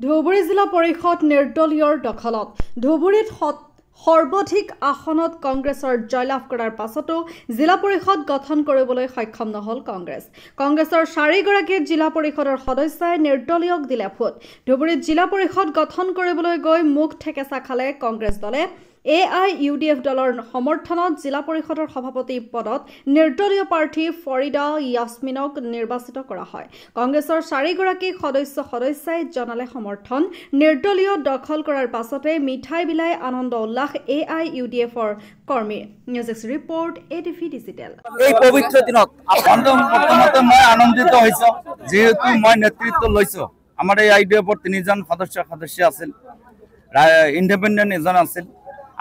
ধুবুৰী জিলা পৰিষদ নিৰ্দলীয়ৰ দখলত ধুবুৰীত সৰ্বাধিক আসনত কংগ্ৰেছৰ জয়লাভ কৰাৰ পাছতো জিলা পৰিষদ গঠন কৰিবলৈ সক্ষম নহল কংগ্ৰেছৰ 4গৰাকী জিলা পৰিষদৰ সদস্যই নিৰ্দলীয়ক দিলে ভোট। ধুবুৰীত জিলা পৰিষদ গঠন কৰিবলৈ গৈ মুখ ঠেকেচা খালে কংগ্ৰেছ দলে। AIUDF দলৰ সমৰ্থনত জিলা পৰিষদৰ সভাপতি পদত নিৰ্দলীয় প্ৰাৰ্থী ফৰিদা ইয়াছমিনক নিৰ্বাচিত কৰা হয়। কংগ্ৰেছৰ 4গৰাকী সদস্যই জনালে সমৰ্থন। নিৰ্দলীয় দখল কৰাৰ পাছতে মিঠাই বিলাই আনন্দ উল্লাস AIUDFৰ কৰ্মী। News x report ATV digital. এই পবিত্ৰ দিনত প্ৰথমতে মই আনন্দিত হৈছো যেহেতু মই নেতৃত্ব লৈছো। আমাৰ AIUDFৰ 3জন সদস্য আছিল, ইণ্ডিপেণ্ডেণ্ট এজন আছিল।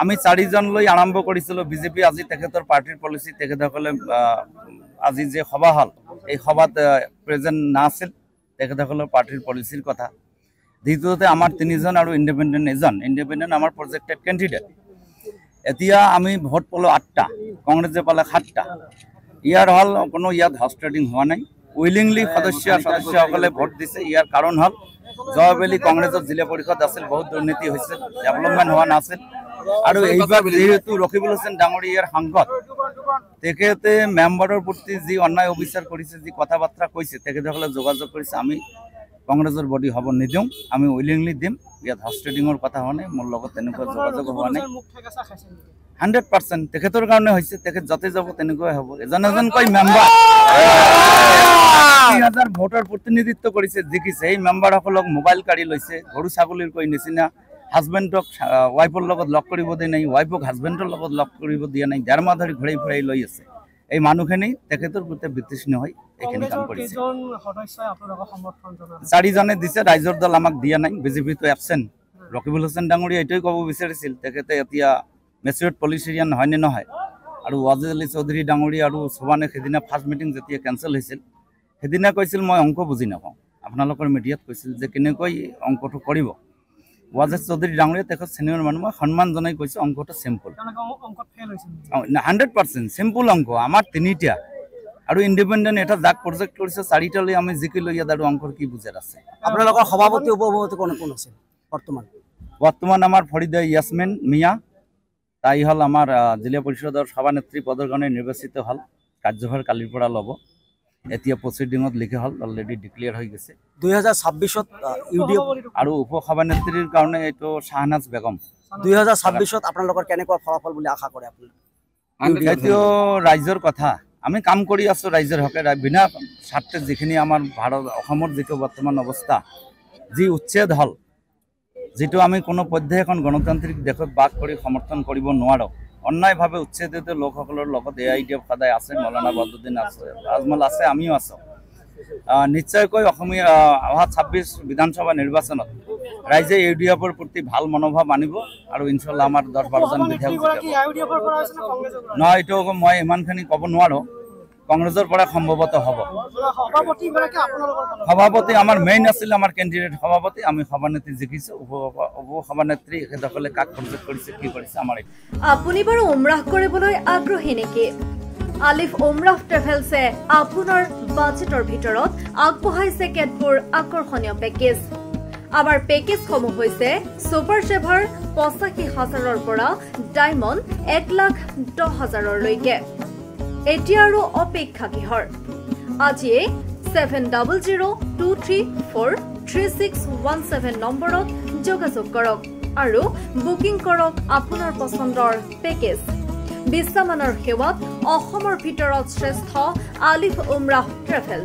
আমি 4জন লৈ আৰম্ভ কৰিছিলো বিজেপি। আজি তেখেতৰ পাৰ্টিৰ পলিচি তেখেতসকলে আজি যে সভা হল এই সভাত প্ৰেজেন্ট নাছিল তেখেতসকলৰ পাৰ্টিৰ পলিচিৰ কথা। দ্বিতীয়তে আমাৰ 3জন আৰু ইণ্ডিপেণ্ডেণ্ট এজন। ইণ্ডিপেণ্ডেণ্ট আমাৰ প্ৰজেক্টেড কেণ্ডিডেট। এতিয়া আমি ভোট পালো 8টা, কংগ্ৰেছে পালে 7টা। ইয়াৰ হল কোনো ইয়াত হৰ্চ ট্ৰেডিং হোৱা নাই। উইলিংলি সদস্যসকলে ভোট দিছে। ইয়াৰ কাৰণ হল জয়বেলি কংগ্ৰেছৰ জিলা পৰিষদ আছিল, বহুত দুৰ্নীতি হৈছিল, ডেভেলপমেণ্ট হোৱা নাছিল। আৰু এইবাৰ যেহেতু ৰকিবুল হুছেইন ডাঙৰীয়াৰ সাংসদ, তেখেতে মেম্বাৰৰ প্ৰতি যি অন্যায় অবিচাৰ কৰিছে, যি কথা বাৰ্তা কৈছে, তেখেতসকলে যোগাযোগ কৰিছে আমি কংগ্ৰেছৰ বডি হ'ব নিদিওঁ, আমি উইলিংলি দিম। ইয়াত হৰ্চ ট্ৰেডিঙৰ কথা হোৱা নাই, মোৰ লগত তেনেকুৱা যোগাযোগ হোৱা নাই। 100% তেখেতৰ কাৰণে হৈছে। তেখেত য'তে যাব তেনেকুৱাই হ'ব। এজনকৈ মেম্বাৰ 30,000 ভোটৰ প্ৰতিনিধিত্ব কৰিছে, জিকিছে। এই মেম্বাৰসকলক মোবাইল কাঢ়ি লৈছে, গৰু ছাগলীৰ কৈ নিচিনা। হাজবেণ্ডক ৱাইফৰ লগত লগ কৰিব দিয়া নাই, ৱাইফক হাজবেণ্ডৰ লগত লগ কৰিব দিয়া নাই। 1.5 মাহ ধৰি ঘূৰাই ফুৰাই লৈ আছে। এই মানুহখিনি তেখেতৰ প্ৰতি বিতৃষ্ণ হৈ এইখিনি কাম কৰিছে। 4জনে দিছে, ৰাইজৰ দল আমাক দিয়া নাই। বিজেপিটো এবচেণ্ট। ৰকিবুল হুছেইন ডাঙৰীয়া এইটোৱে ক'ব বিচাৰিছিল, তেখেতে এতিয়া মেচিউৰ্ড পলিটিচিয়ান হয় নে নহয়। আৰু ৱাজেদ আলী চৌধুৰী ডাঙৰীয়া আৰু সোবানে সেইদিনা ফাৰ্ষ্ট মিটিং যেতিয়া কেঞ্চেল হৈছিল, সেইদিনা কৈছিল মই অংক বুজি নাপাওঁ। আপোনালোকৰ মিডিয়াত কৈছিল যে কেনেকৈ অংকটো কৰিব। ৱাজেদ চৌধুৰী ডাঙৰীয়া তেখেত চিনিয়ৰ মানুহ, মই সন্মান জনাই কৈছোঁ অংকটো চিম্পুল। 100% চিম্পুল অংক। আমাৰ 3টা আৰু ইণ্ডিপেণ্ডেণ্ট এটা যাক প্ৰজেক্ট কৰিছে 4টালৈ আমি জিকিলো। ইয়াত আৰু অংকৰ কি বুজাত আছে। আপোনালোকৰ সভাপতি উপসভাপতি কোন আছে বৰ্তমান? আমাৰ ফৰিদা ইয়াছমিন মিয়া, তাই হল আমাৰ জিলা পৰিষদৰ সভানেত্ৰী পদৰ কাৰণে নিৰ্বাচিত হল। কাৰ্যভাৰ কালিৰ পৰা ল'ব। এতিয়া প্ৰচিডিঙত লিখা হল, অলৰেডি ডিক্লেয়াৰ হৈ গৈছে। 2026ত ইউডিএফ আৰু উপ সভানেত্ৰীৰ কাৰণে এইটো শাহনাজ বেগম। 2026ত আপোনালোকৰ কেনেকুৱা ফলাফল বুলি আশা কৰে আপুনি? এইটো ৰাইজৰ কথা। আমি কাম কৰি আছো ৰাইজৰ হকে। বিনা স্বাৰ্থে যিখিনি আমাৰ অসমৰ যিটো বৰ্তমান অৱস্থা, যি উচ্ছেদ হল, যিটো আমি কোনো পৰ্যায়ে এখন গণতান্ত্ৰিক দেশত বাস কৰি সমৰ্থন কৰিব নোৱাৰোঁ। অন্যায়ভাৱে উচ্ছেদিত লোকসকলৰ লগত AIUDF সদায় আছে। মৌলানা বদৰুদ্দিন আছে, আজমল আছে, আমিও আছোঁ। নিশ্চয়কৈ অসমীয়া অহা 26 বিধানসভা নিৰ্বাচনত ৰাইজে AIUDFৰ প্ৰতি ভাল মনোভাৱ আনিব আৰু ইনশাল্লাহ আমাৰ 10-12জন বিধায়ক নহয়। এইটো মই ইমানখিনি ক'ব নোৱাৰোঁ। কংগ্ৰেছৰ পৰা সম্ভৱত হ'ব। সভাপতি আমাৰ মেইন আছিল, আমাৰ কেণ্ডিডেট সভাপতি। আমি সভানেত্ৰী জিকিছোঁ। উপ সভানেত্ৰী এখেতসকলে কাক প্ৰজেক্ট কৰিছে, কি কৰিছে আমাৰ। আপুনি বাৰু উমৰাহ কৰিবলৈ আগ্ৰহী নেকি? আলিফ উমৰাহ ট্ৰেভেলছে আপোনাৰ বাজেটৰ ভিতৰত আগবঢ়াইছে কেতবোৰ আকৰ্ষণীয় পেকেজ। আমাৰ পেকেজসমূহ হৈছে ছুপাৰ চেভাৰ 85,000ৰ পৰা ডায়মণ্ড 1,10,000লৈকে। এতিয়া আৰু অপেক্ষা কিহৰ? আজিয়ে 7002343617 নম্বৰত যোগাযোগ কৰক আৰু বুকিং কৰক আপোনাৰ পচন্দৰ পেকেজ। বিশ্বমানৰ সেৱাত অসমৰ ভিতৰত শ্ৰেষ্ঠ আলিফ উমৰাহ ট্ৰেভেলছ।